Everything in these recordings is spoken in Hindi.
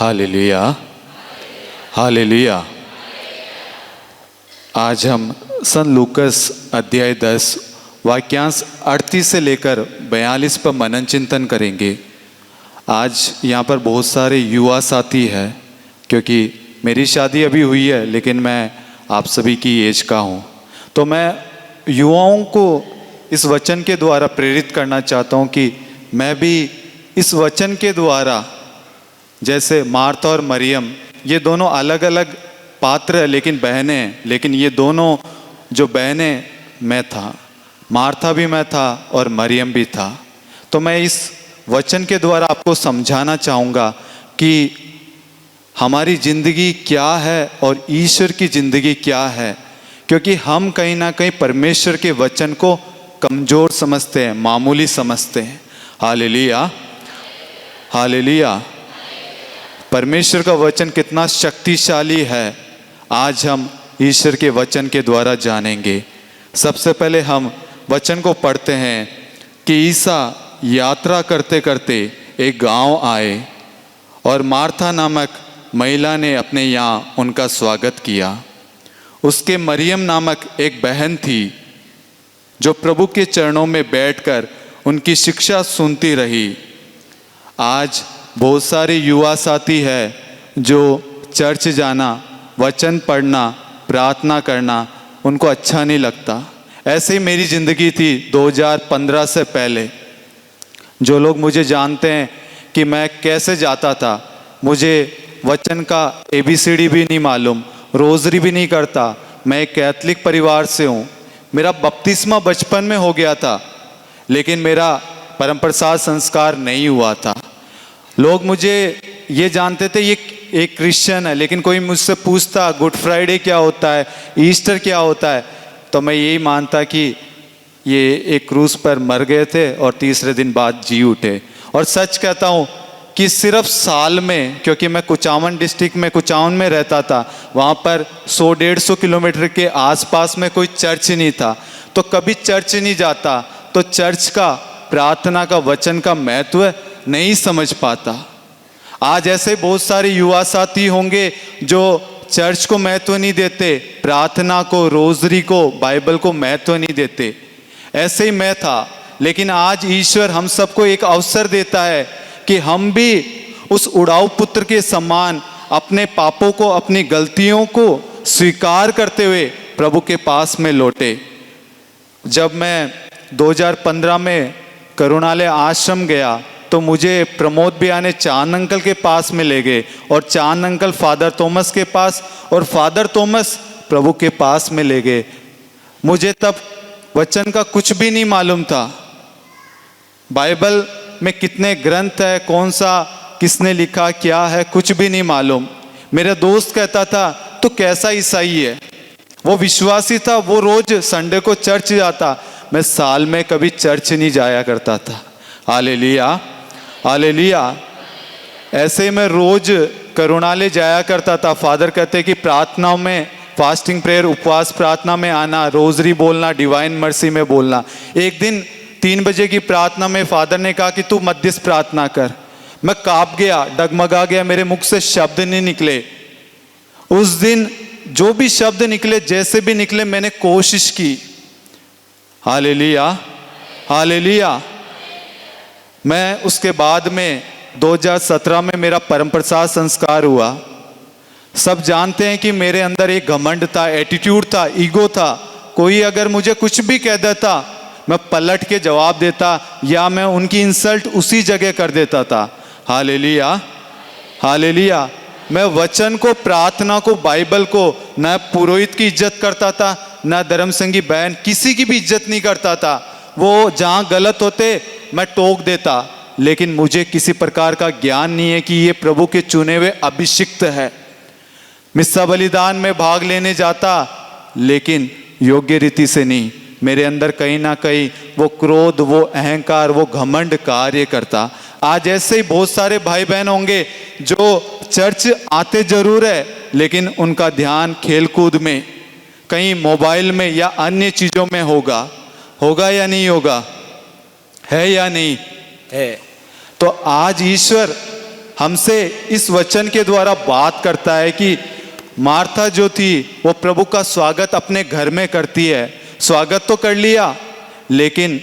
Hallelujah, hallelujah. आज हम संत लूकस अध्याय 10 वाक्यांश 38 से लेकर 42 पर मनन चिंतन करेंगे। आज यहाँ पर बहुत सारे युवा साथी हैं, क्योंकि मेरी शादी अभी हुई है लेकिन मैं आप सभी की एज का हूँ। तो मैं युवाओं को इस वचन के द्वारा प्रेरित करना चाहता हूँ कि मैं भी इस वचन के द्वारा, जैसे मार्था और मरियम, ये दोनों अलग अलग पात्र है लेकिन बहनें हैं, लेकिन ये दोनों जो बहनें मैं था, मार्था भी मैं था और मरियम भी था। तो मैं इस वचन के द्वारा आपको समझाना चाहूँगा कि हमारी ज़िंदगी क्या है और ईश्वर की ज़िंदगी क्या है, क्योंकि हम कहीं ना कहीं परमेश्वर के वचन को कमज़ोर समझते हैं, मामूली समझते हैं। Hallelujah, hallelujah. परमेश्वर का वचन कितना शक्तिशाली है, आज हम ईश्वर के वचन के द्वारा जानेंगे। सबसे पहले हम वचन को पढ़ते हैं कि ईसा यात्रा करते करते एक गांव आए और मार्था नामक महिला ने अपने यहाँ उनका स्वागत किया। उसके मरियम नामक एक बहन थी जो प्रभु के चरणों में बैठकर उनकी शिक्षा सुनती रही। आज बहुत सारे युवा साथी हैं जो चर्च जाना, वचन पढ़ना, प्रार्थना करना उनको अच्छा नहीं लगता। ऐसे ही मेरी ज़िंदगी थी 2015 से पहले। जो लोग मुझे जानते हैं कि मैं कैसे जाता था, मुझे वचन का ABCD भी नहीं मालूम, रोज़री भी नहीं करता। मैं एक कैथलिक परिवार से हूँ। मेरा बपतिस्मा बचपन में हो गया था, लेकिन मेरा परम प्रसाद संस्कार नहीं हुआ था। लोग मुझे ये जानते थे ये एक क्रिश्चियन है, लेकिन कोई मुझसे पूछता गुड फ्राइडे क्या होता है, ईस्टर क्या होता है, तो मैं यही मानता कि ये एक क्रूस पर मर गए थे और तीसरे दिन बाद जी उठे। और सच कहता हूँ कि सिर्फ साल में, क्योंकि मैं कुचामन डिस्ट्रिक्ट में, कुचामन में रहता था, वहाँ पर 100-150 किलोमीटर के आसपास में कोई चर्च नहीं था, तो कभी चर्च नहीं जाता, तो चर्च का, प्रार्थना का, वचन का महत्व नहीं समझ पाता। आज ऐसे बहुत सारे युवा साथी होंगे जो चर्च को महत्व नहीं देते, प्रार्थना को, रोज़री को, बाइबल को महत्व नहीं देते। ऐसे ही मैं था, लेकिन आज ईश्वर हम सबको एक अवसर देता है कि हम भी उस उड़ाऊ पुत्र के समान अपने पापों को, अपनी गलतियों को स्वीकार करते हुए प्रभु के पास में लौटे। जब मैं 2015 में करुणालय आश्रम गया तो मुझे प्रमोद भैया ने चांद अंकल के पास में ले गए, और चांद अंकल फादर थॉमस के पास, और फादर थॉमस प्रभु के पास में ले गए। मुझे तब वचन का कुछ भी नहीं मालूम था। बाइबल में कितने ग्रंथ है, कौन सा किसने लिखा, क्या है, कुछ भी नहीं मालूम। मेरा दोस्त कहता था तू कैसा ईसाई है, वो विश्वासी था, वो रोज संडे को चर्च जाता। मैं साल में कभी चर्च नहीं जाया करता था। Hallelujah, hallelujah. ऐसे मैं रोज करुणालय जाया करता था। फादर कहते कि प्रार्थनाओं में, फास्टिंग प्रेयर, उपवास प्रार्थना में आना, रोजरी बोलना, डिवाइन मर्सी में बोलना। एक दिन 3 बजे की प्रार्थना में फादर ने कहा कि तू मध्यस्थ प्रार्थना कर। मैं कांप गया, डगमगा गया, मेरे मुख से शब्द नहीं निकले। उस दिन जो भी शब्द निकले, जैसे भी निकले, मैंने कोशिश की। Hallelujah, hallelujah. मैं उसके बाद में 2017 में मेरा परम प्रसाद संस्कार हुआ। सब जानते हैं कि मेरे अंदर एक घमंड था, एटीट्यूड था, ईगो था। कोई अगर मुझे कुछ भी कह देता, मैं पलट के जवाब देता, या मैं उनकी इंसल्ट उसी जगह कर देता था। Hallelujah, hallelujah. मैं वचन को, प्रार्थना को, बाइबल को, न पुरोहित की इज्जत करता था, न धर्म संगी बहन, किसी की भी इज्जत नहीं करता था। वो जहाँ गलत होते मैं टोक देता, लेकिन मुझे किसी प्रकार का ज्ञान नहीं है कि ये प्रभु के चुने हुए अभिषिक्त है। मिस्सा बलिदान में भाग लेने जाता, लेकिन योग्य रीति से नहीं। मेरे अंदर कहीं ना कहीं वो क्रोध, वो अहंकार, वो घमंड कार्य करता। आज ऐसे ही बहुत सारे भाई बहन होंगे जो चर्च आते जरूर है, लेकिन उनका ध्यान खेलकूद में, कहीं मोबाइल में या अन्य चीज़ों में होगा। होगा या नहीं होगा? है या नहीं है? तो आज ईश्वर हमसे इस वचन के द्वारा बात करता है कि मार्था जो थी वो प्रभु का स्वागत अपने घर में करती है। स्वागत तो कर लिया, लेकिन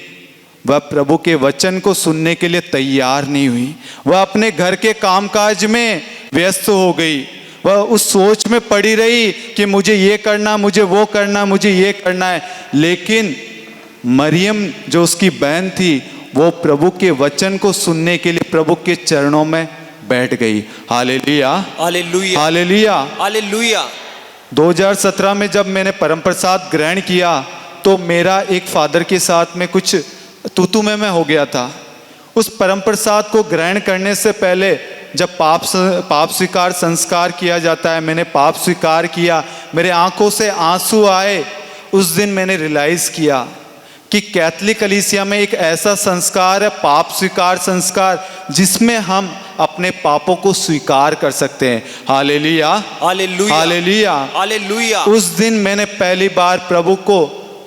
वह प्रभु के वचन को सुनने के लिए तैयार नहीं हुई। वह अपने घर के कामकाज में व्यस्त हो गई। वह उस सोच में पड़ी रही कि मुझे ये करना, मुझे वो करना, मुझे ये करना है। लेकिन मरियम जो उसकी बहन थी, वो प्रभु के वचन को सुनने के लिए प्रभु के चरणों में बैठ गई। Hallelujah, hallelujah, hallelujah, hallelujah. 2017 में जब मैंने परम प्रसाद ग्रहण किया तो मेरा एक फादर के साथ में कुछ तू में हो गया था। उस परम प्रसाद को ग्रहण करने से पहले जब पाप स्वीकार संस्कार किया जाता है, मैंने पाप स्वीकार किया, मेरे आंखों से आंसू आए। उस दिन मैंने रियलाइज किया कि कैथलिक कलीसिया में एक ऐसा संस्कार है, पाप स्वीकार संस्कार, जिसमें हम अपने पापों को स्वीकार कर सकते हैं। Hallelujah, hallelujah, hallelujah, hallelujah. उस दिन मैंने पहली बार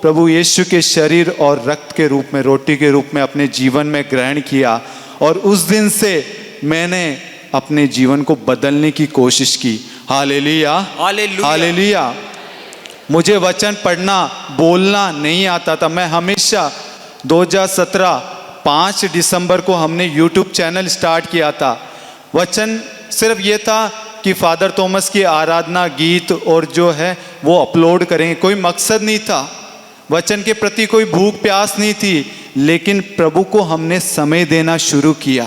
प्रभु यीशु के शरीर और रक्त के रूप में, रोटी के रूप में अपने जीवन में ग्रहण किया। और उस दिन से मैंने अपने जीवन को बदलने की कोशिश की। Hallelujah, hallelujah, hallelujah. मुझे वचन पढ़ना बोलना नहीं आता था। मैं हमेशा 2017 5 दिसंबर को हमने YouTube चैनल स्टार्ट किया था। वचन सिर्फ ये था कि फादर थॉमस की आराधना गीत और जो है वो अपलोड करेंगे, कोई मकसद नहीं था। वचन के प्रति कोई भूख प्यास नहीं थी। लेकिन प्रभु को हमने समय देना शुरू किया।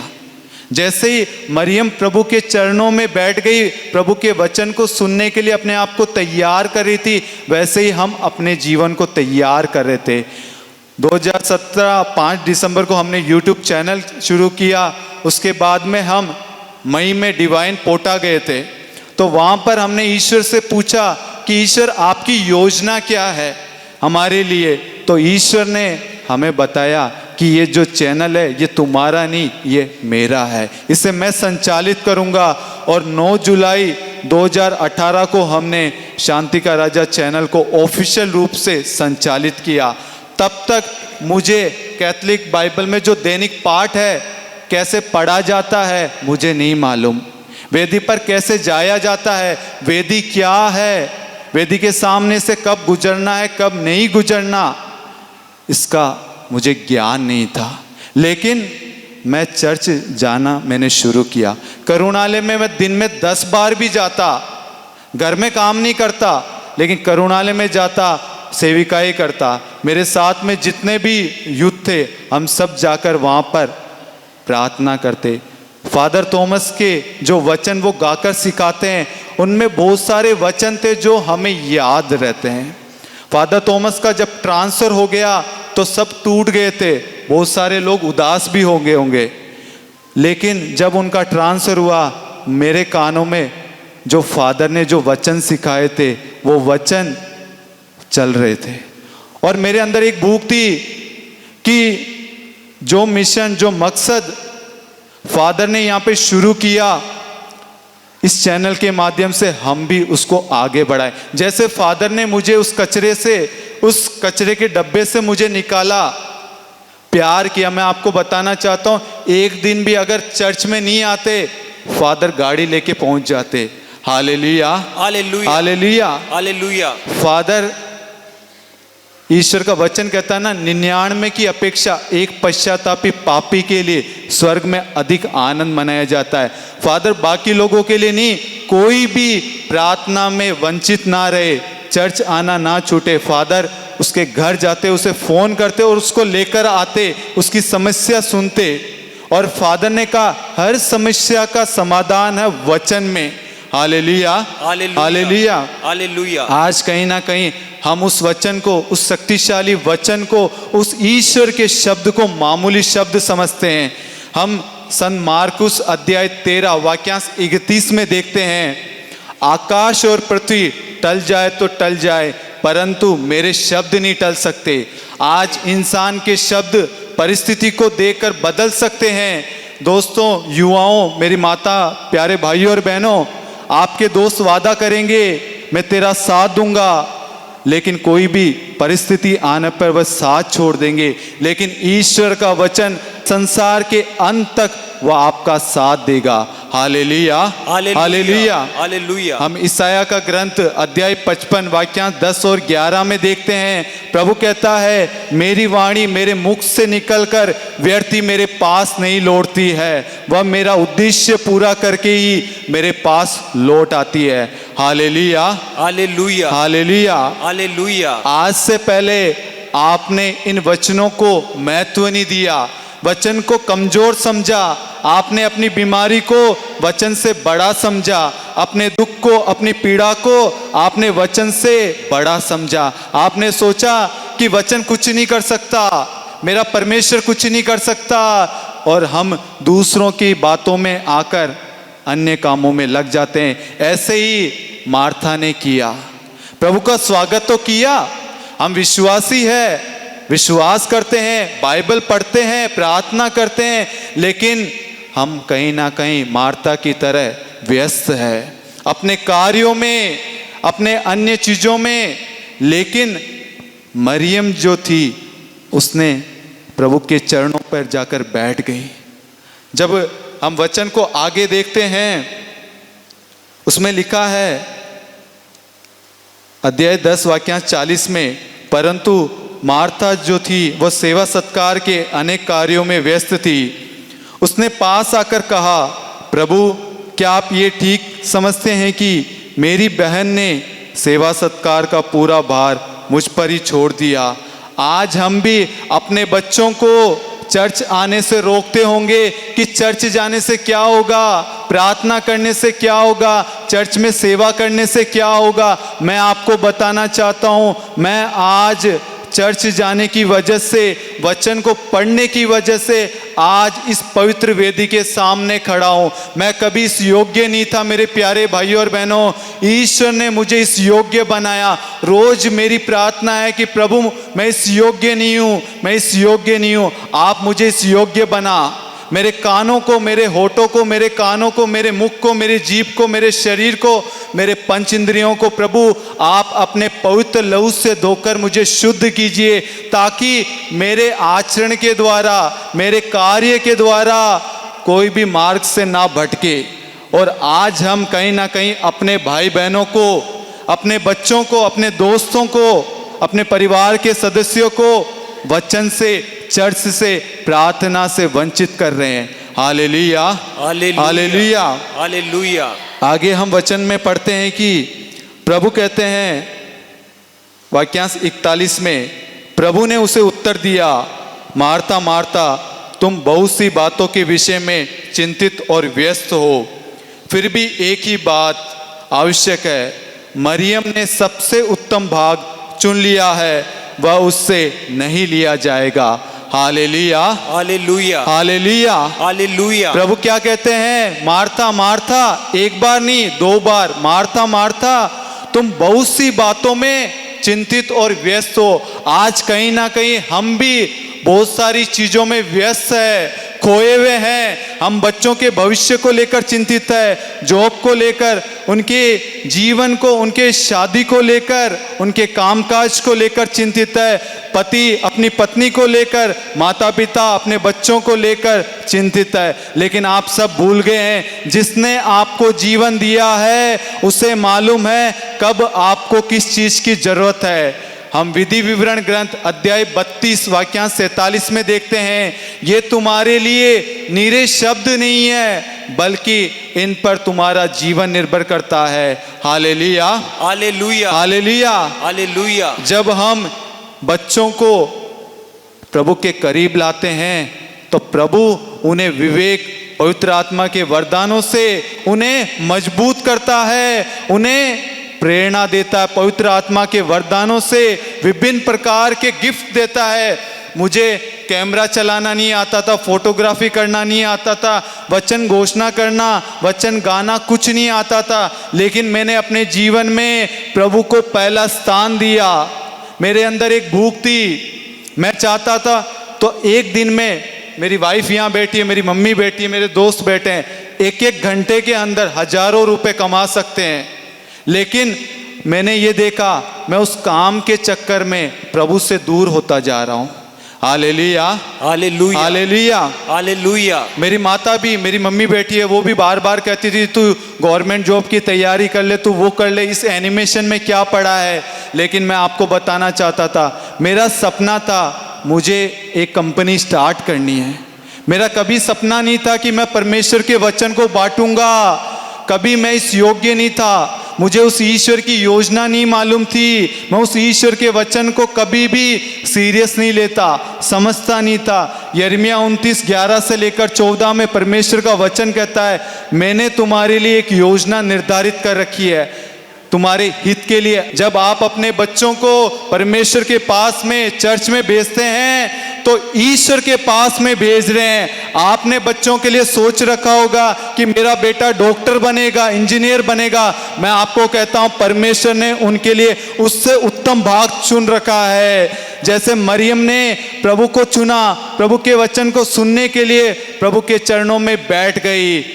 जैसे ही मरियम प्रभु के चरणों में बैठ गई, प्रभु के वचन को सुनने के लिए अपने आप को तैयार कर रही थी, वैसे ही हम अपने जीवन को तैयार कर रहे थे। 2017 5 दिसंबर को हमने YouTube चैनल शुरू किया। उसके बाद में हम मई में डिवाइन पोटा गए थे। तो वहाँ पर हमने ईश्वर से पूछा कि ईश्वर आपकी योजना क्या है हमारे लिए। तो ईश्वर ने हमें बताया कि ये जो चैनल है ये तुम्हारा नहीं, ये मेरा है, इसे मैं संचालित करूंगा। और 9 जुलाई 2018 को हमने शांति का राजा चैनल को ऑफिशियल रूप से संचालित किया। तब तक मुझे कैथलिक बाइबल में जो दैनिक पाठ है कैसे पढ़ा जाता है मुझे नहीं मालूम। वेदी पर कैसे जाया जाता है, वेदी क्या है, वेदी के सामने से कब गुजरना है, कब नहीं गुजरना, इसका मुझे ज्ञान नहीं था। लेकिन मैं चर्च जाना मैंने शुरू किया। करुणालय में मैं दिन में 10 बार भी जाता। घर में काम नहीं करता, लेकिन करुणालय में जाता, सेविकाई करता। मेरे साथ में जितने भी यूथ थे, हम सब जाकर वहाँ पर प्रार्थना करते। फादर थॉमस के जो वचन वो गाकर सिखाते हैं, उनमें बहुत सारे वचन थे जो हमें याद रहते हैं। फादर थॉमस का जब ट्रांसफ़र हो गया तो सब टूट गए थे, बहुत सारे लोग उदास भी हो गए होंगे। लेकिन जब उनका ट्रांसफ़र हुआ, मेरे कानों में जो फादर ने जो वचन सिखाए थे वो वचन चल रहे थे। और मेरे अंदर एक भूख थी कि जो मिशन, जो मकसद फादर ने यहाँ पे शुरू किया, इस चैनल के माध्यम से हम भी उसको आगे बढ़ाएं। जैसे फादर ने मुझे उस कचरे के डब्बे से मुझे निकाला, प्यार किया। मैं आपको बताना चाहता हूँ, एक दिन भी अगर चर्च में नहीं आते, फादर गाड़ी लेके पहुंच जाते। Hallelujah, hallelujah, hallelujah, hallelujah. Father, ईश्वर का वचन कहता है ना, 99 की अपेक्षा एक पश्चातापी पापी के लिए स्वर्ग में अधिक आनंद मनाया जाता है। फादर बाकी लोगों के लिए नहीं, कोई भी प्रार्थना में वंचित ना रहे, चर्च आना ना छूटे। फादर उसके घर जाते, उसे फोन करते और उसको लेकर आते, उसकी समस्या सुनते। और फादर ने कहा हर समस्या का समाधान है वचन में। Hallelujah, hallelujah, hallelujah. आज कहीं ना कहीं हम उस वचन को, उस शक्तिशाली वचन को, उस ईश्वर के शब्द को मामूली शब्द समझते हैं। हम संत मार्कुस अध्याय 13 वाक्यांश 31 में देखते हैं, आकाश और पृथ्वी टल जाए तो टल जाए, परंतु मेरे शब्द नहीं टल सकते। आज इंसान के शब्द परिस्थिति को देखकर बदल सकते हैं। दोस्तों, युवाओं, मेरी माता, प्यारे भाइयों और बहनों, आपके दोस्त वादा करेंगे मैं तेरा साथ दूंगा, लेकिन कोई भी परिस्थिति आने पर वह साथ छोड़ देंगे। लेकिन ईश्वर का वचन संसार के अंत तक वह आपका साथ देगा। Hallelujah, hallelujah. हालेलुया। हम ईसाया का ग्रंथ अध्याय 55 वाक्यांश 10 और 11 में देखते हैं, प्रभु कहता है मेरी वाणी मेरे मुख से निकलकर व्यर्थी मेरे पास नहीं लौटती है, वह मेरा उद्देश्य पूरा करके ही मेरे पास लौट आती है। Hallelujah, hallelujah. हालेलुया। हालेलुया। आज से पहले आपने इन वचनों को महत्व नहीं दिया, वचन को कमजोर समझा, आपने अपनी बीमारी को वचन से बड़ा समझा, अपने दुख को अपनी पीड़ा को आपने वचन से बड़ा समझा। आपने सोचा कि वचन कुछ नहीं कर सकता, मेरा परमेश्वर कुछ नहीं कर सकता, और हम दूसरों की बातों में आकर अन्य कामों में लग जाते हैं। ऐसे ही मार्था ने किया, प्रभु का स्वागत तो किया, हम विश्वासी है, विश्वास करते हैं, बाइबल पढ़ते हैं, प्रार्थना करते हैं, लेकिन हम कहीं ना कहीं मार्था की तरह व्यस्त है अपने कार्यों में, अपने अन्य चीजों में। लेकिन मरियम जो थी उसने प्रभु के चरणों पर जाकर बैठ गई। जब हम वचन को आगे देखते हैं, उसमें लिखा है अध्याय 10 वाक्यांश 40 में, परंतु मार्था जो थी वह सेवा सत्कार के अनेक कार्यों में व्यस्त थी। उसने पास आकर कहा, प्रभु क्या आप ये ठीक समझते हैं कि मेरी बहन ने सेवा सत्कार का पूरा भार मुझ पर ही छोड़ दिया? आज हम भी अपने बच्चों को चर्च आने से रोकते होंगे कि चर्च जाने से क्या होगा, प्रार्थना करने से क्या होगा, चर्च में सेवा करने से क्या होगा। मैं आपको बताना चाहता हूँ, मैं आज चर्च जाने की वजह से, वचन को पढ़ने की वजह से आज इस पवित्र वेदी के सामने खड़ा हूं। मैं कभी इस योग्य नहीं था मेरे प्यारे भाइयों और बहनों, ईश्वर ने मुझे इस योग्य बनाया। रोज मेरी प्रार्थना है कि प्रभु मैं इस योग्य नहीं हूं, मैं इस योग्य नहीं हूं, आप मुझे इस योग्य बना। मेरे कानों को, मेरे होठों को, मेरे कानों को, मेरे मुख को, मेरे जीभ को, मेरे शरीर को, मेरे पंच इंद्रियों को प्रभु आप अपने पवित्र लहू से धोकर मुझे शुद्ध कीजिए, ताकि मेरे आचरण के द्वारा, मेरे कार्य के द्वारा कोई भी मार्ग से ना भटके। और आज हम कहीं ना कहीं अपने भाई बहनों को, अपने बच्चों को, अपने दोस्तों को, अपने परिवार के सदस्यों को वचन से, चर्च से, प्रार्थना से वंचित कर रहे हैं। Hallelujah, hallelujah, hallelujah. आगे हम वचन में पढ़ते हैं कि प्रभु कहते हैं वाक्यांश 41 में, प्रभु ने उसे उत्तर दिया, मार्ता मार्ता तुम बहुत सी बातों के विषय में चिंतित और व्यस्त हो, फिर भी एक ही बात आवश्यक है। मरियम ने सबसे उत्तम भाग चुन लिया है, वह उससे नहीं लिया जाएगा। Hallelujah, hallelujah, hallelujah, hallelujah. प्रभु क्या कहते हैं, मार्था मार्था, एक बार नहीं 2 बार, मार्था मार्था तुम बहुत सी बातों में चिंतित और व्यस्त हो। आज कहीं ना कहीं हम भी बहुत सारी चीजों में व्यस्त है, खोए हुए हैं। हम बच्चों के भविष्य को लेकर चिंतित है, जॉब को लेकर, उनके जीवन को, उनके शादी को लेकर, उनके कामकाज को लेकर चिंतित है, पति अपनी पत्नी को लेकर, माता पिता अपने बच्चों को लेकर चिंतित है। लेकिन आप सब भूल गए हैं, जिसने आपको जीवन दिया है उसे मालूम है कब आपको किस चीज की जरूरत है। हम विधि विवरण ग्रंथ अध्याय 32 वाक्यांश 47 में देखते हैं, ये तुम्हारे लिए नीरे शब्द नहीं है, बल्कि इन पर तुम्हारा जीवन निर्भर करता है। Hallelujah, hallelujah, hallelujah, hallelujah. जब हम बच्चों को प्रभु के करीब लाते हैं तो प्रभु उन्हें विवेक, पवित्र आत्मा के वरदानों से उन्हें मजबूत करता है, उन्हें प्रेरणा देता है, पवित्र आत्मा के वरदानों से विभिन्न प्रकार के गिफ्ट देता है। मुझे कैमरा चलाना नहीं आता था, फोटोग्राफी करना नहीं आता था, वचन घोषणा करना, वचन गाना कुछ नहीं आता था, लेकिन मैंने अपने जीवन में प्रभु को पहला स्थान दिया। मेरे अंदर एक भूख थी, मैं चाहता था तो एक दिन में, मेरी वाइफ यहाँ बैठी है, मेरी मम्मी बैठी है, मेरे दोस्त बैठे हैं, 1-1 घंटे के अंदर हजारों रुपए कमा सकते हैं। लेकिन मैंने ये देखा, मैं उस काम के चक्कर में प्रभु से दूर होता जा रहा हूँ। Hallelujah hallelujah hallelujah. हालेलुया मेरी माता भी, मेरी मम्मी बैठी है, वो भी बार बार कहती थी तू गवर्नमेंट जॉब की तैयारी कर ले, तू वो कर ले, इस एनिमेशन में क्या पड़ा है। लेकिन मैं आपको बताना चाहता था, मेरा सपना था मुझे एक कंपनी स्टार्ट करनी है। मेरा कभी सपना नहीं था कि मैं परमेश्वर के वचन को बांटूंगा। कभी मैं इस योग्य नहीं था, मुझे उस ईश्वर की योजना नहीं मालूम थी। मैं उस ईश्वर के वचन को कभी भी सीरियस नहीं लेता, समझता नहीं था। यिर्मयाह 29:11 से लेकर 14 में परमेश्वर का वचन कहता है, मैंने तुम्हारे लिए एक योजना निर्धारित कर रखी है, तुम्हारे हित के लिए। जब आप अपने बच्चों को परमेश्वर के पास में, चर्च में भेजते हैं, तो ईश्वर के पास में भेज रहे हैं। आपने बच्चों के लिए सोच रखा होगा कि मेरा बेटा डॉक्टर बनेगा, इंजीनियर बनेगा। मैं आपको कहता हूं, परमेश्वर ने उनके लिए उससे उत्तम भाग चुन रखा है। जैसे मरियम ने प्रभु को चुना, प्रभु के वचन को सुनने के लिए प्रभु के चरणों में बैठ गई।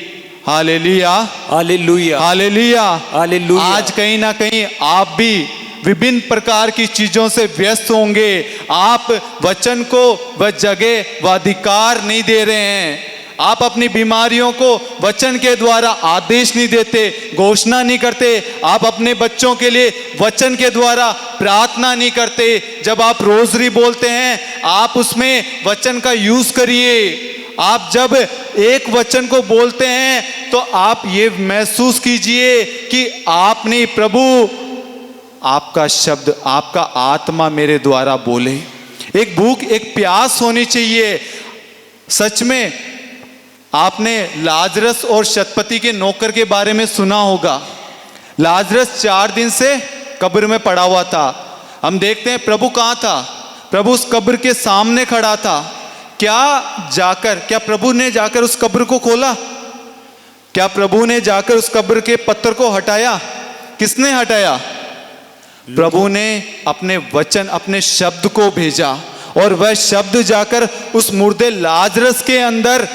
Hallelujah hallelujah hallelujah hallelujah. आज कहीं ना कहीं आप भी विभिन्न प्रकार की चीजों से व्यस्त होंगे। आप वचन को वह जगह व अधिकार नहीं दे रहे हैं। आप अपनी बीमारियों को वचन के द्वारा आदेश नहीं देते, घोषणा नहीं करते। आप अपने बच्चों के लिए वचन के द्वारा प्रार्थना नहीं करते। जब आप रोजरी बोलते हैं, आप उसमें वचन का यूज करिए। आप जब एक वचन को बोलते हैं तो आप ये महसूस कीजिए कि आपने प्रभु, आपका शब्द, आपका आत्मा मेरे द्वारा बोले। एक भूख, एक प्यास होनी चाहिए। सच में आपने लाजरस और शतपति के नौकर के बारे में सुना होगा। लाजरस 4 दिन से कब्र में पड़ा हुआ था। हम देखते हैं प्रभु कहाँ था? प्रभु उस कब्र के सामने खड़ा था। क्या प्रभु ने जाकर उस कब्र को खोला? क्या प्रभु ने जाकर उस कब्र के पत्थर को हटाया? किसने हटाया? प्रभु ने अपने वचन, अपने शब्द को भेजा, और वह शब्द जाकर उस मुर्दे लाजरस के अंदर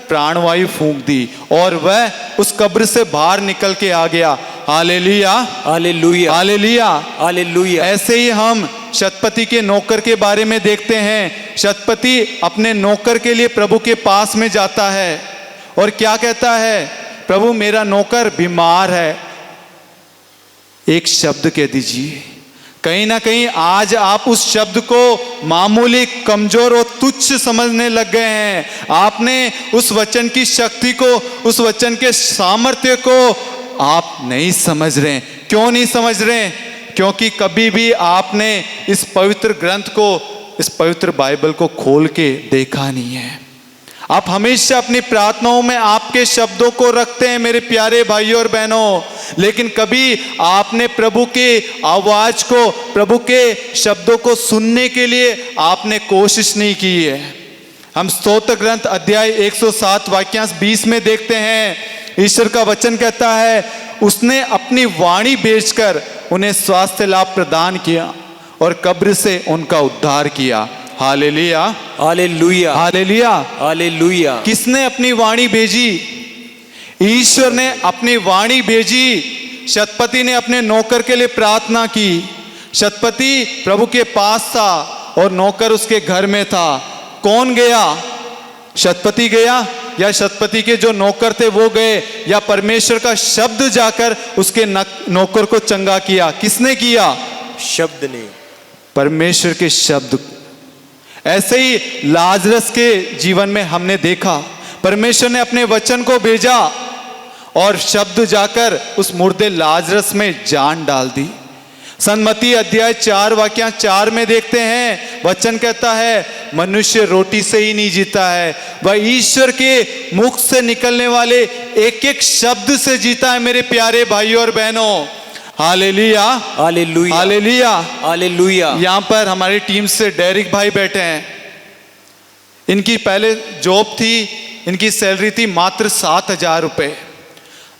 प्राणवायु फूंक दी, और वह उस कब्र से बाहर निकल के आ गया। Hallelujah hallelujah hallelujah hallelujah. ऐसे ही हम शतपति के नौकर के बारे में देखते हैं। शतपति अपने नौकर के लिए प्रभु के पास में जाता है और क्या कहता है? प्रभु, मेरा नौकर बीमार है, एक शब्द कह दीजिए। कहीं ना कहीं आज आप उस शब्द को मामूली, कमजोर और तुच्छ समझने लग गए हैं। आपने उस वचन की शक्ति को, उस वचन के सामर्थ्य को आप नहीं समझ रहे। क्यों नहीं समझ रहे? क्योंकि कभी भी आपने इस पवित्र ग्रंथ को, इस पवित्र बाइबल को खोल के देखा नहीं है। आप हमेशा अपनी प्रार्थनाओं में आपके शब्दों को रखते हैं मेरे प्यारे भाइयों और बहनों, लेकिन कभी आपने प्रभु की आवाज को, प्रभु के शब्दों को सुनने के लिए आपने कोशिश नहीं की है। हम स्तोत्र ग्रंथ अध्याय 107 वाक्यांश 20 में देखते हैं, ईश्वर का वचन कहता है, उसने अपनी वाणी भेजकर उन्हें स्वास्थ्य लाभ प्रदान किया और कब्र से उनका उद्धार किया। Hallelujah hallelujah hallelujah hallelujah. किसने अपनी वाणी भेजी? ईश्वर ने अपनी वाणी भेजी। शतपति ने अपने नौकर के लिए प्रार्थना की। शतपति प्रभु के पास था और नौकर उसके घर में था। कौन गया? शतपति गया या शतपति के जो नौकर थे वो गए, या परमेश्वर का शब्द जाकर उसके नौकर को चंगा किया? किसने किया? शब्द ने, परमेश्वर के शब्द। ऐसे ही लाजरस के जीवन में हमने देखा, परमेश्वर ने अपने वचन को भेजा और शब्द जाकर उस मुर्दे लाजरस में जान डाल दी। सन्मति अध्याय 4 वाक्य 4 में देखते हैं, वचन कहता है, मनुष्य रोटी से ही नहीं जीता है, वह ईश्वर के मुख से निकलने वाले एक एक शब्द से जीता है। मेरे प्यारे भाइयों और बहनों, हालेलुया हालेलुया हालेलुया हालेलुया। यहाँ पर हमारी टीम से डेरिक भाई बैठे हैं। इनकी पहले जॉब थी, इनकी सैलरी थी मात्र 7,000 रुपये।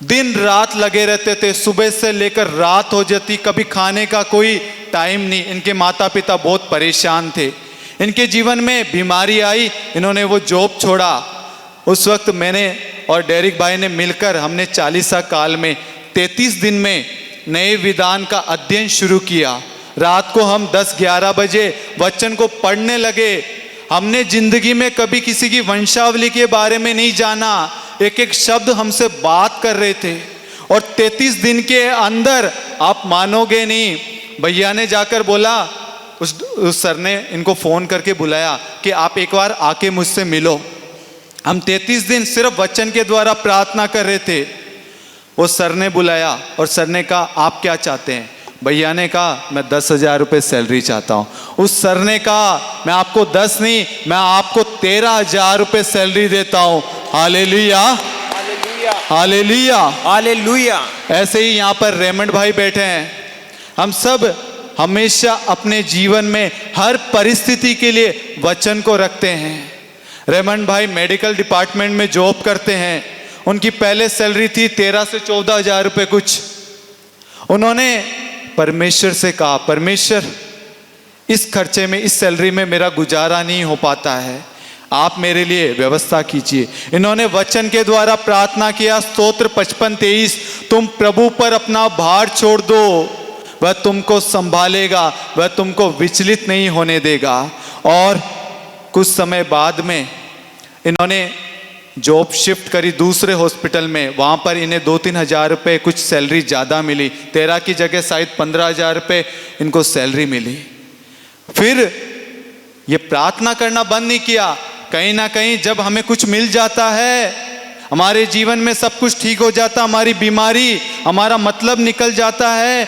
दिन रात लगे रहते थे, सुबह से लेकर रात हो जाती, कभी खाने का कोई टाइम नहीं। इनके माता पिता बहुत परेशान थे। इनके जीवन में बीमारी आई, इन्होंने वो जॉब छोड़ा। उस वक्त मैंने और डेरिक भाई ने मिलकर हमने 40 काल में 33 दिन में नए विधान का अध्ययन शुरू किया। रात को हम 10-11 बजे वचन को पढ़ने लगे। हमने जिंदगी में कभी किसी की वंशावली के बारे में नहीं जाना। एक एक शब्द हमसे बात कर रहे थे, और 33 दिन के अंदर आप मानोगे नहीं, भैया ने जाकर बोला, उस सर ने इनको फोन करके बुलाया कि आप एक बार आके मुझसे मिलो। हम 33 दिन सिर्फ वचन के द्वारा प्रार्थना कर रहे थे। वो सर ने बुलाया और सर ने कहा आप क्या चाहते हैं? भैया ने कहा मैं 10,000 रुपये सैलरी चाहता हूँ। उस सर ने कहा मैं आपको 10 नहीं, मैं आपको 13,000 रुपये सैलरी देता हूँ। Hallelujah, hallelujah, hallelujah. ऐसे ही यहाँ पर रेमंड भाई बैठे हैं। हम सब हमेशा अपने जीवन में हर परिस्थिति के लिए वचन को रखते हैं। रेमंड भाई मेडिकल डिपार्टमेंट में जॉब करते हैं। उनकी पहले सैलरी थी 13 से 14,000 रुपये कुछ। उन्होंने परमेश्वर से कहा, परमेश्वर इस खर्चे में, इस सैलरी में मेरा गुजारा नहीं हो पाता है, आप मेरे लिए व्यवस्था कीजिए। इन्होंने वचन के द्वारा प्रार्थना किया। स्तोत्र 55:23, तुम प्रभु पर अपना भार छोड़ दो, वह तुमको संभालेगा, वह तुमको विचलित नहीं होने देगा। और कुछ समय बाद में इन्होंने जॉब शिफ्ट करी दूसरे हॉस्पिटल में। वहाँ पर इन्हें 2-3 हज़ार रुपये कुछ सैलरी ज़्यादा मिली। 13 की जगह शायद 15,000 रुपये इनको सैलरी मिली। फिर ये प्रार्थना करना बंद नहीं किया। कहीं ना कहीं जब हमें कुछ मिल जाता है, हमारे जीवन में सब कुछ ठीक हो जाता, हमारी बीमारी, हमारा मतलब निकल जाता है,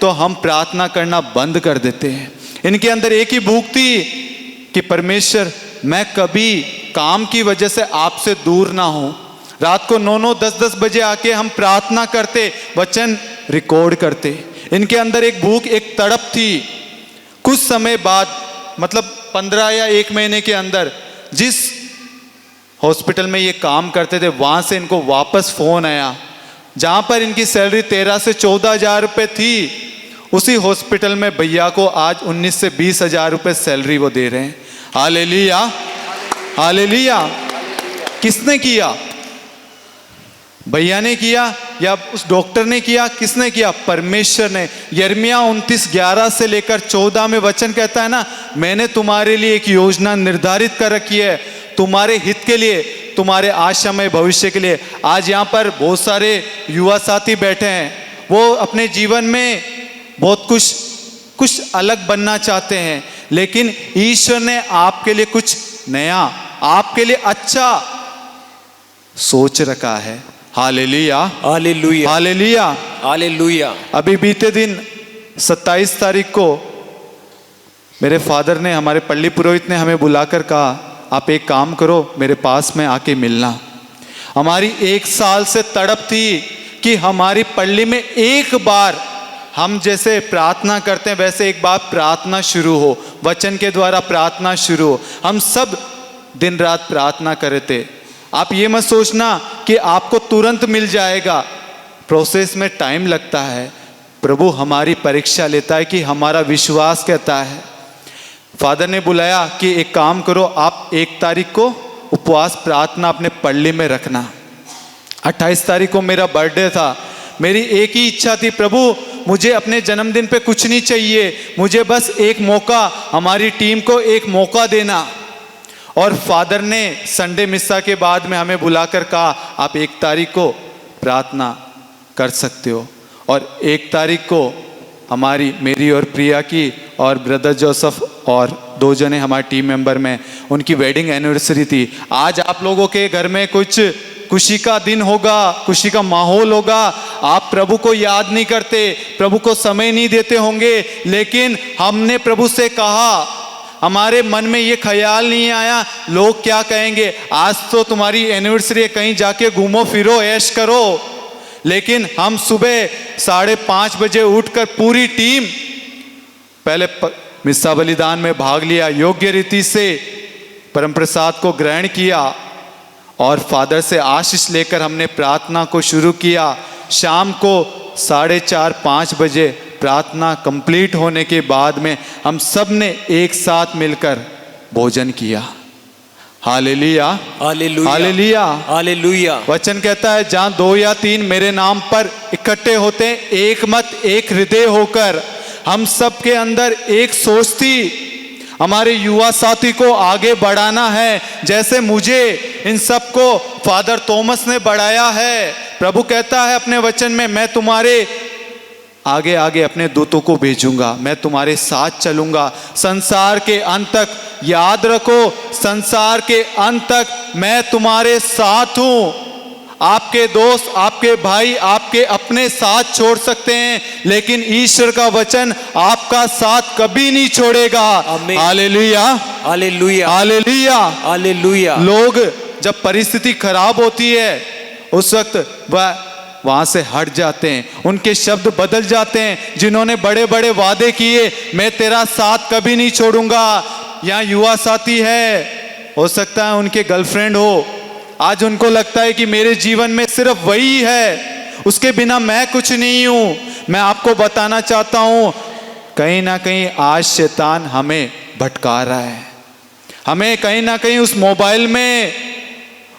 तो हम प्रार्थना करना बंद कर देते हैं। इनके अंदर एक ही भूख थी कि परमेश्वर मैं कभी काम की वजह से आपसे दूर ना हूं। रात को 9-9, 10-10 बजे आके हम प्रार्थना करते, वचन रिकॉर्ड करते। इनके अंदर एक भूख, एक तड़प थी। कुछ समय बाद, मतलब 15 या 1 महीने के अंदर, जिस हॉस्पिटल में ये काम करते थे वहां से इनको वापस फोन आया। जहां पर इनकी सैलरी 13 से 14,000 रुपये थी, उसी हॉस्पिटल में भैया को आज 19 से 20,000 रुपये सैलरी वो दे रहे हैं। Hallelujah, hallelujah. किसने किया? भैया ने किया या उस डॉक्टर ने किया? किसने किया? परमेश्वर ने। यिर्मयाह 29:11 से लेकर 14 में वचन कहता है ना, मैंने तुम्हारे लिए एक योजना निर्धारित कर रखी है, तुम्हारे हित के लिए, तुम्हारे आशामय भविष्य के लिए। आज यहाँ पर बहुत सारे युवा साथी बैठे हैं, वो अपने जीवन में बहुत कुछ अलग बनना चाहते हैं, लेकिन ईश्वर ने आपके लिए कुछ नया, आपके लिए अच्छा सोच रखा है। Hallelujah, hallelujah, hallelujah, hallelujah. अभी बीते दिन 27 तारीख को मेरे फादर ने, हमारे पल्ली पुरोहित ने हमें बुलाकर कहा आप एक काम करो, मेरे पास में आके मिलना। हमारी 1 साल से तड़प थी कि हमारी पल्ली में एक बार हम जैसे प्रार्थना करते हैं वैसे एक बार प्रार्थना शुरू हो, वचन के द्वारा प्रार्थना शुरू हो। हम सब दिन रात प्रार्थना कर रहे थे। आप ये मत सोचना कि आपको तुरंत मिल जाएगा, प्रोसेस में टाइम लगता है। प्रभु हमारी परीक्षा लेता है कि हमारा विश्वास कहता है। फादर ने बुलाया कि एक काम करो, आप 1 तारीख को उपवास प्रार्थना अपने पल्ली में रखना। 28 तारीख को मेरा बर्थडे था। मेरी एक ही इच्छा थी, प्रभु मुझे अपने जन्मदिन पे कुछ नहीं चाहिए, मुझे बस एक मौका, हमारी टीम को एक मौका देना। और फादर ने संडे मिस्सा के बाद में हमें बुलाकर कहा आप 1 तारीख को प्रार्थना कर सकते हो। और 1 तारीख को हमारी, मेरी और प्रिया की और ब्रदर जोसेफ और 2 जने हमारे टीम मेंबर में, उनकी वेडिंग एनिवर्सरी थी। आज आप लोगों के घर में कुछ खुशी का दिन होगा, खुशी का माहौल होगा। आप प्रभु को याद नहीं करते, प्रभु को समय नहीं देते होंगे, लेकिन हमने प्रभु से कहा, हमारे मन में ये ख्याल नहीं आया लोग क्या कहेंगे, आज तो तुम्हारी एनिवर्सरी है, कहीं जाके घूमो फिरो, ऐश करो। लेकिन हम सुबह 5:30 बजे उठकर पूरी टीम पहले मिस्सा बलिदान में भाग लिया, योग्य रीति से परम प्रसाद को ग्रहण किया और फादर से आशीष लेकर हमने प्रार्थना को शुरू किया। शाम को 4:30-5 बजे प्रार्थना कंप्लीट होने के बाद में हम सब ने एक साथ मिलकर भोजन किया। Hallelujah, hallelujah, hallelujah, hallelujah. वचन कहता है जहां 2 या 3 मेरे नाम पर इकट्ठे होते हैं, एक मत एक हृदय होकर। हम सब के अंदर एक सोच थी, हमारे युवा साथी को आगे बढ़ाना है, जैसे मुझे इन सबको फादर थॉमस ने बढ़ाया है। प्रभु कहता है अपने वचन में, मैं तुम्हारे आगे आगे अपने दूतों को भेजूंगा, मैं तुम्हारे साथ चलूंगा संसार के अंत तक। याद रखो, संसार के अंत तक मैं तुम्हारे साथ हूं। आपके दोस्त, आपके भाई, आपके अपने साथ छोड़ सकते हैं, लेकिन ईश्वर का वचन आपका साथ कभी नहीं छोड़ेगा। आमीन। Hallelujah, hallelujah, hallelujah. हालेलुया। लोग जब परिस्थिति खराब होती है उस वक्त वह वहां से हट जाते हैं, उनके शब्द बदल जाते हैं। जिन्होंने बड़े बड़े वादे किए, मैं तेरा साथ कभी नहीं छोड़ूंगा। यहाँ युवा साथी है, हो सकता है उनके गर्लफ्रेंड हो, आज उनको लगता है कि मेरे जीवन में सिर्फ वही है, उसके बिना मैं कुछ नहीं हूं। मैं आपको बताना चाहता हूं, कहीं ना कहीं आज शैतान हमें भटका रहा है, हमें कहीं ना कहीं उस मोबाइल में,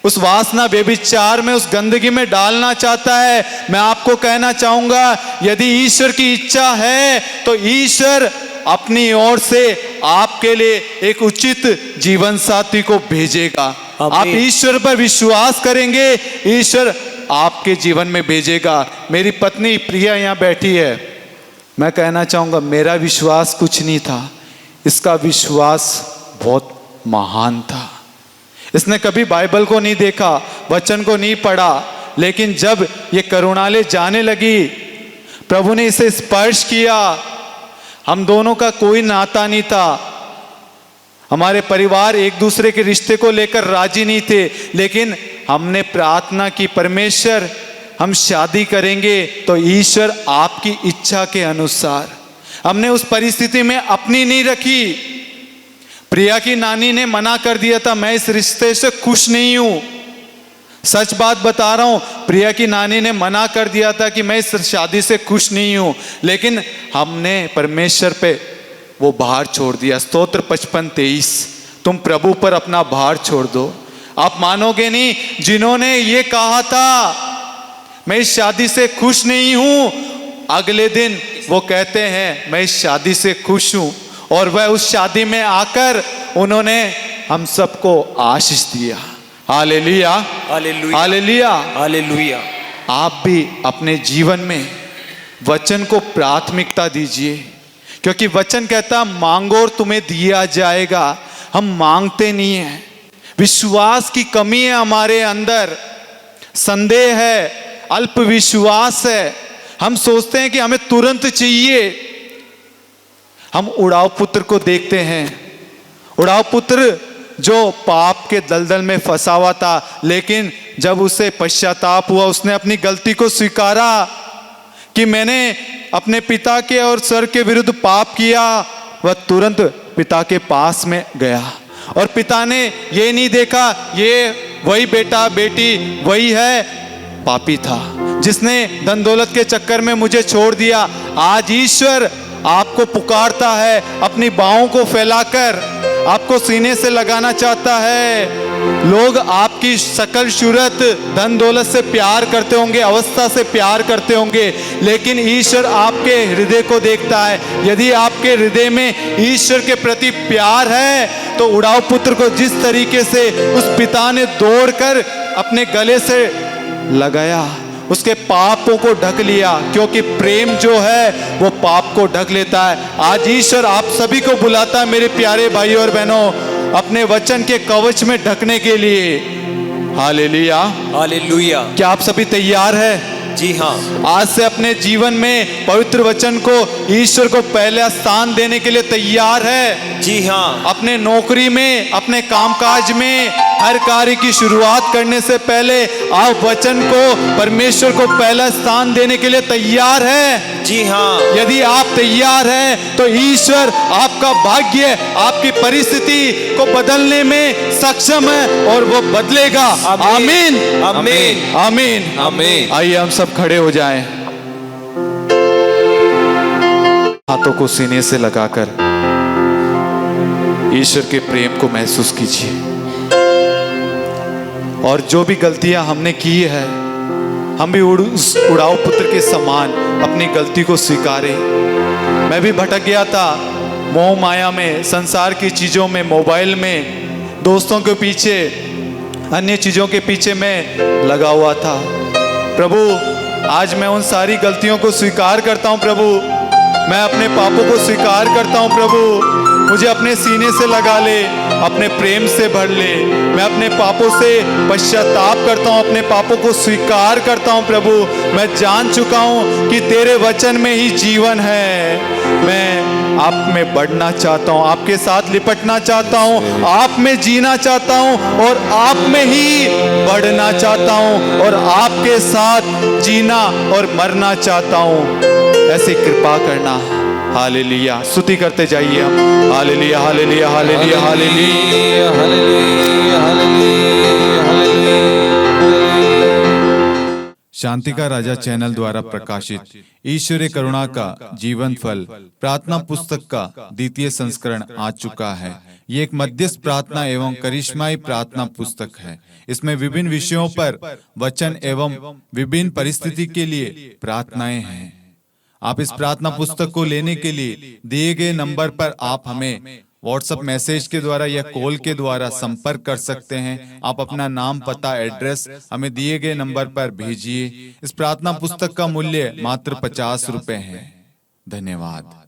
उस वासना व्यभिचार में, उस गंदगी में डालना चाहता है। मैं आपको कहना चाहूंगा, यदि ईश्वर की इच्छा है तो ईश्वर अपनी ओर से आपके लिए एक उचित जीवन साथी को भेजेगा। आप ईश्वर पर विश्वास करेंगे, ईश्वर आपके जीवन में भेजेगा। मेरी पत्नी प्रिया यहाँ बैठी है, मैं कहना चाहूंगा मेरा विश्वास कुछ नहीं था, इसका विश्वास बहुत महान था। इसने कभी बाइबल को नहीं देखा, वचन को नहीं पढ़ा, लेकिन जब ये करुणालय जाने लगी, प्रभु ने इसे स्पर्श किया। हम दोनों का कोई नाता नहीं था, हमारे परिवार एक दूसरे के रिश्ते को लेकर राजी नहीं थे, लेकिन हमने प्रार्थना की, परमेश्वर हम शादी करेंगे तो ईश्वर आपकी इच्छा के अनुसार। हमने उस परिस्थिति में अपनी नहीं रखी। प्रिया की नानी ने मना कर दिया था, मैं इस रिश्ते से खुश नहीं हूं। सच बात बता रहा हूं, प्रिया की नानी ने मना कर दिया था कि मैं इस शादी से खुश नहीं हूं, लेकिन हमने परमेश्वर पे वो भार छोड़ दिया। स्तोत्र 55:23, तुम प्रभु पर अपना भार छोड़ दो। आप मानोगे नहीं, जिन्होंने ये कहा था मैं इस शादी से खुश नहीं हूं, अगले दिन वो कहते हैं मैं इस शादी से खुश हूं, और वह उस शादी में आकर उन्होंने हम सबको आशीष दिया। Hallelujah, hallelujah, hallelujah, hallelujah. आप भी अपने जीवन में वचन को प्राथमिकता दीजिए, क्योंकि वचन कहता मांगो और तुम्हें दिया जाएगा। हम मांगते नहीं हैं, विश्वास की कमी है हमारे अंदर, संदेह है, अल्प विश्वास है। हम सोचते हैं कि हमें तुरंत चाहिए। हम उड़ाव पुत्र को देखते हैं, उड़ाव पुत्र जो पाप के दलदल में फंसा हुआ था, लेकिन जब उसे पश्चाताप हुआ, उसने अपनी गलती को स्वीकारा कि मैंने अपने पिता के और सर के विरुद्ध पाप किया, वह तुरंत पिता के पास में गया, और पिता ने ये नहीं देखा ये वही बेटा बेटी वही है, पापी था जिसने धन दौलत के चक्कर में मुझे छोड़ दिया। आज ईश्वर आपको पुकारता है, अपनी बाहों को फैलाकर आपको सीने से लगाना चाहता है। लोग आपकी शकल सूरत, धन दौलत से प्यार करते होंगे, अवस्था से प्यार करते होंगे, लेकिन ईश्वर आपके हृदय को देखता है। यदि आपके हृदय में ईश्वर के प्रति प्यार है तो उड़ाव पुत्र को जिस तरीके से उस पिता ने दौड़कर अपने गले से लगाया, उसके पापों को ढक लिया, क्योंकि प्रेम जो है वो पाप को ढक लेता है। आज ईश्वर आप सभी को बुलाता है मेरे प्यारे भाई और बहनों, अपने वचन के कवच में ढकने के लिए। Hallelujah, hallelujah. क्या आप सभी तैयार हैं? जी हाँ। आज से अपने जीवन में पवित्र वचन को, ईश्वर को पहला स्थान देने के लिए तैयार है? जी हाँ। अपने नौकरी में, अपने कामकाज में, हर कार्य की शुरुआत करने से पहले आप वचन को, परमेश्वर को पहला स्थान देने के लिए तैयार है? जी हाँ। यदि आप तैयार हैं तो ईश्वर आपका भाग्य, आपकी परिस्थिति को बदलने में सक्षम है और वो बदलेगा। आमीन, आमीन, आमीन, आमीन। आइए हम सब खड़े हो जाएं, हाथों को सीने से लगाकर ईश्वर के प्रेम को महसूस कीजिए। और जो भी गलतियां हमने की है, हम भी उस उड़ाव पुत्र के समान अपनी गलती को स्वीकारें। मैं भी भटक गया था, मोह माया में, संसार की चीज़ों में, मोबाइल में, दोस्तों के पीछे, अन्य चीज़ों के पीछे मैं लगा हुआ था। प्रभु आज मैं उन सारी गलतियों को स्वीकार करता हूँ प्रभु, मैं अपने पापों को स्वीकार करता हूँ प्रभु। मुझे अपने सीने से लगा ले, अपने प्रेम से भर ले। मैं अपने पापों से पश्चाताप करता हूँ, अपने पापों को स्वीकार करता हूँ प्रभु। मैं जान चुका हूँ कि तेरे वचन में ही जीवन है। मैं आप में बढ़ना चाहता हूँ, आपके साथ लिपटना चाहता हूँ, आप में जीना चाहता हूँ और आप में ही बढ़ना चाहता हूँ और आपके साथ जीना और मरना चाहता हूँ। ऐसी कृपा करना। हालेलुया, स्तुति करते जाइए हम। Hallelujah hallelujah hallelujah hallelujah. Hallelujah hallelujah hallelujah. शांति का राजा चैनल द्वारा प्रकाशित ईश्वरीय करुणा का जीवन फल प्रार्थना पुस्तक का द्वितीय संस्करण आ चुका है। ये एक मध्यस्थ प्रार्थना एवं करिश्माई प्रार्थना पुस्तक है। इसमें विभिन्न विषयों पर वचन एवं विभिन्न परिस्थिति के लिए प्रार्थनाएं हैं। आप इस प्रार्थना पुस्तक को लेने के लिए दिए गए नंबर पर आप हमें व्हाट्सएप मैसेज के द्वारा या कॉल के द्वारा संपर्क कर सकते हैं। आप अपना नाम, पता, एड्रेस हमें दिए गए नंबर पर भेजिए। इस प्रार्थना पुस्तक का मूल्य मात्र 50 रुपए है। धन्यवाद।